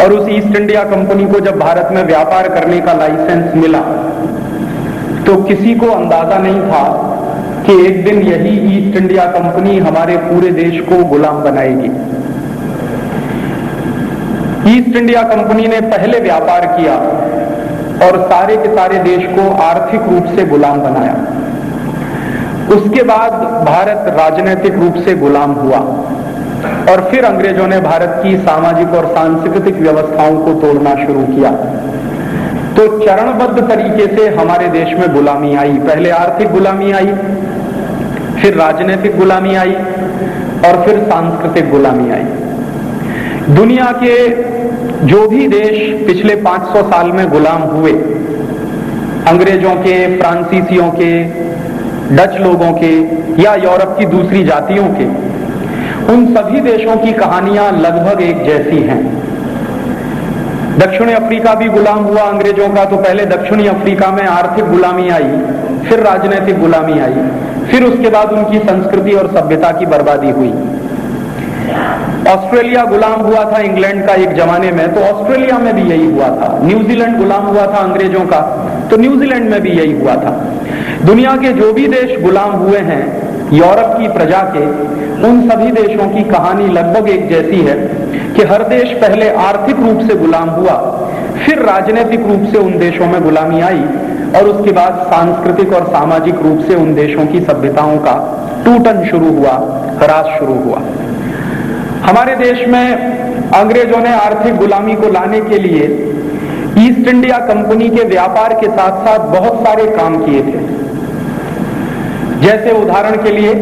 और उस east India company को जब भारत में व्यापार करने का लाइसेंस मिला तो किसी को अंदाजा नहीं था कि एक दिन यही ईस्ट इंडिया कंपनी हमारे पूरे देश को गुलाम बनाएगी। ईस्ट इंडिया कंपनी ने पहले व्यापार किया और सारे के सारे देश को आर्थिक रूप से गुलाम बनाया। उसके बाद भारत राजनीतिक रूप से गुलाम हुआ और फिर अंग्रेजों ने भारत की सामाजिक और सांस्कृतिक व्यवस्थाओं को तोड़ना शुरू किया। तो चरणबद्ध तरीके से हमारे देश में गुलामी आई। पहले आर्थिक गुलामी आई, फिर राजनीतिक गुलामी आई और फिर सांस्कृतिक गुलामी आई। दुनिया के जो भी देश पिछले 500 साल में गुलाम हुए, अंग्रेजों के, फ्रांसीसियों के, डच लोगों के या यूरोप की दूसरी जातियों के, उन सभी देशों की कहानियां लगभग एक जैसी हैं। दक्षिणी अफ्रीका भी गुलाम हुआ अंग्रेजों का, तो पहले दक्षिणी अफ्रीका में आर्थिक गुलामी आई, फिर राजनीतिक गुलामी आई, फिर उसके बाद उनकी संस्कृति और सभ्यता की बर्बादी हुई। ऑस्ट्रेलिया गुलाम हुआ था इंग्लैंड का एक जमाने में, तो ऑस्ट्रेलिया में भी यही हुआ था। न्यूजीलैंड गुलाम हुआ था अंग्रेजों का, तो न्यूजीलैंड में भी यही हुआ था। दुनिया के जो भी देश गुलाम हुए हैं यूरोप की प्रजा के, उन सभी देशों की कहानी लगभग एक जैसी है कि हर देश पहले आर्थिक रूप से गुलाम हुआ, फिर राजनीतिक रूप से उन देशों में गुलामी आई और उसके बाद सांस्कृतिक और सामाजिक रूप से उन देशों की सभ्यताओं का टूटन शुरू हुआ, ह्रास शुरू हुआ। हमारे देश में अंग्रेजों ने आर्थिक गुलामी को लाने के लिए ईस्ट इंडिया कंपनी के व्यापार के साथ साथ बहुत सारे काम किए थे। जैसे उदाहरण के लिए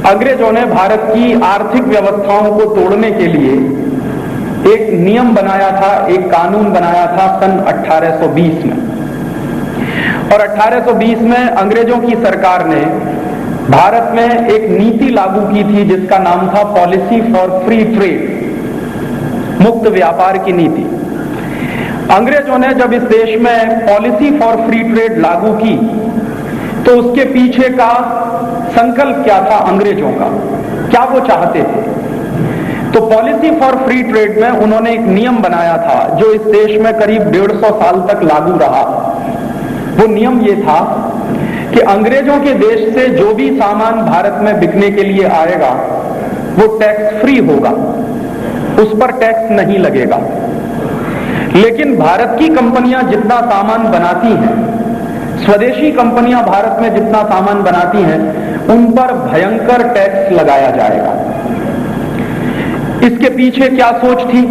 अंग्रेजों ने भारत की आर्थिक व्यवस्थाओं को तोड़ने के लिए एक नियम बनाया था, एक कानून बनाया था सन 1820 में। और 1820 में अंग्रेजों की सरकार ने भारत में एक नीति लागू की थी जिसका नाम था पॉलिसी फॉर फ्री ट्रेड, मुक्त व्यापार की नीति। अंग्रेजों ने जब इस देश में पॉलिसी फॉर फ्री ट्रेड लागू की तो उसके पीछे का संकल्प क्या था अंग्रेजों का, क्या वो चाहते थे? तो पॉलिसी फॉर फ्री ट्रेड में उन्होंने एक नियम बनाया था जो इस देश में करीब 150 साल तक लागू रहा। वो नियम ये था कि अंग्रेजों के देश से जो भी सामान भारत में बिकने के लिए आएगा वो टैक्स फ्री होगा, उस पर टैक्स नहीं लगेगा। लेकिन भारत की कंपनियां जितना सामान बनाती हैं, स्वदेशी कंपनियां भारत में जितना सामान बनाती हैं, उन पर भयंकर टैक्स लगाया जाएगा। इसके पीछे क्या सोच थी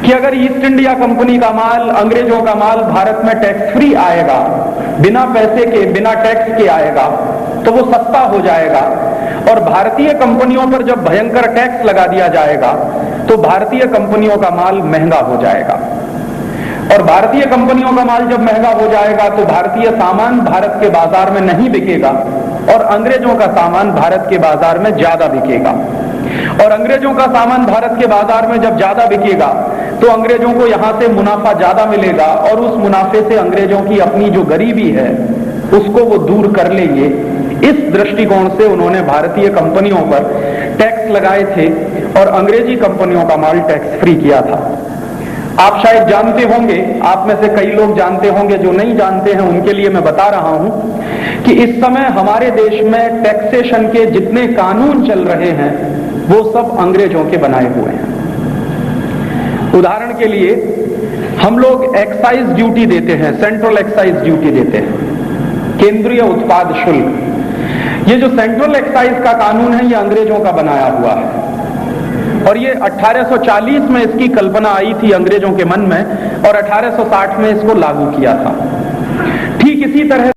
कि अगर ईस्ट इंडिया कंपनी का माल, अंग्रेजों का माल भारत में टैक्स फ्री आएगा, बिना पैसे के, बिना टैक्स के आएगा, तो वो सस्ता हो जाएगा। और भारतीय कंपनियों पर जब भयंकर टैक्स लगा दिया जाएगा तो भारतीय कंपनियों का माल महंगा हो जाएगा। और भारतीय कंपनियों का माल जब महंगा हो जाएगा तो भारतीय सामान भारत के बाजार में नहीं बिकेगा और अंग्रेजों का सामान भारत के बाजार में ज्यादा बिकेगा। और अंग्रेजों का सामान भारत के बाजार में जब ज्यादा बिकेगा तो अंग्रेजों को यहां से मुनाफा ज्यादा मिलेगा और उस मुनाफे से अंग्रेजों की अपनी जो गरीबी है उसको वो दूर कर लेंगे। इस दृष्टिकोण से उन्होंने भारतीय कंपनियों पर टैक्स लगाए थे और अंग्रेजी कंपनियों का माल टैक्स फ्री किया था। आप शायद जानते होंगे, आप में से कई लोग जानते होंगे, जो नहीं जानते हैं उनके लिए मैं बता रहा हूं कि इस समय हमारे देश में टैक्सेशन के जितने कानून चल रहे हैं वो सब अंग्रेजों के बनाए हुए हैं। उदाहरण के लिए हम लोग एक्साइज ड्यूटी देते हैं, सेंट्रल एक्साइज ड्यूटी देते हैं, केंद्रीय उत्पाद शुल्क। ये जो सेंट्रल एक्साइज का कानून है ये अंग्रेजों का बनाया हुआ है और ये 1840 में इसकी कल्पना आई थी अंग्रेजों के मन में और 1860 में इसको लागू किया था। ठीक इसी तरह